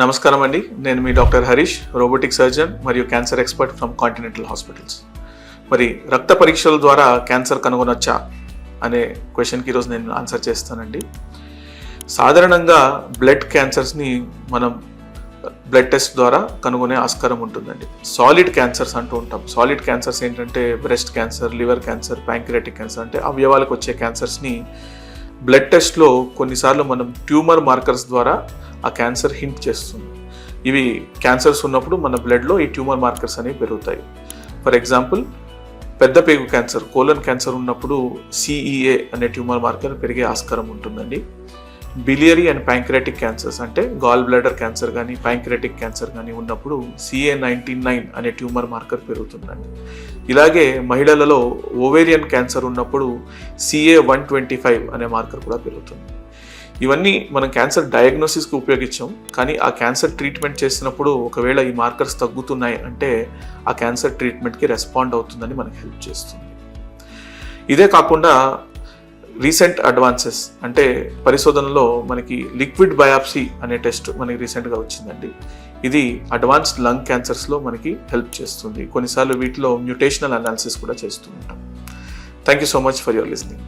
నమస్కారం అండి, నేను మీ డాక్టర్ హరీష్, రోబోటిక్ సర్జన్ మరియు cancer expert from continental hospitals. మరి రక్త పరీక్షల ద్వారా క్యాన్సర్ కనుగొనొచ్చా అనే క్వశ్చన్కి ఈరోజు నేను ఆన్సర్ చేస్తానండి. సాధారణంగా బ్లడ్ క్యాన్సర్స్ని మనం బ్లడ్ టెస్ట్ ద్వారా కనుగొనే ఆస్కారం ఉంటుందండి. సాలిడ్ క్యాన్సర్స్ అంటూ ఉంటాం. సాలిడ్ క్యాన్సర్స్ ఏంటంటే breast cancer, liver cancer, pancreatic cancer, అంటే అవయవాలకు వచ్చే క్యాన్సర్స్ని బ్లడ్ టెస్ట్లో కొన్నిసార్లు మనం ట్యూమర్ మార్కర్స్ ద్వారా ఆ క్యాన్సర్ హింట్ చేస్తుంది. ఇవి క్యాన్సర్స్ ఉన్నప్పుడు మన బ్లడ్లో ఈ ట్యూమర్ మార్కర్స్ అనేవి పెరుగుతాయి. ఫర్ ఎగ్జాంపుల్, పెద్ద పేగు క్యాన్సర్, కోలన్ క్యాన్సర్ ఉన్నప్పుడు CEA అనే ట్యూమర్ మార్కర్ పెరిగే ఆస్కారం ఉంటుందండి. బిలియరీ అండ్ ప్యాంక్రియాటిక్ క్యాన్సర్స్, అంటే గాల్ బ్లాడర్ క్యాన్సర్ కానీ ప్యాంక్రియాటిక్ క్యాన్సర్ కానీ ఉన్నప్పుడు CA19-9 అనే ట్యూమర్ మార్కర్ పెరుగుతుందండి. ఇలాగే మహిళలలో ఓవేరియన్ క్యాన్సర్ ఉన్నప్పుడు CA125 అనే మార్కర్ కూడా పెరుగుతుంది. ఇవన్నీ మనం క్యాన్సర్ డయాగ్నోసిస్కి ఉపయోగించాం, కానీ ఆ క్యాన్సర్ ట్రీట్మెంట్ చేసినప్పుడు ఒకవేళ ఈ మార్కర్స్ తగ్గుతున్నాయి అంటే ఆ క్యాన్సర్ ట్రీట్మెంట్కి రెస్పాండ్ అవుతుందని మనకు హెల్ప్ చేస్తుంది. ఇదే కాకుండా రీసెంట్ అడ్వాన్సెస్ అంటే పరిశోధనలో మనకి లిక్విడ్ బయాప్సీ అనే టెస్ట్ మనకి రీసెంట్గా వచ్చిందండి. ఇది అడ్వాన్స్డ్ లంగ్ క్యాన్సర్స్లో మనకి హెల్ప్ చేస్తుంది. కొన్నిసార్లు వీటిలో మ్యూటేషనల్ అనాలిసిస్ కూడా చేస్తూ ఉంటాం. Thank you so much for your listening.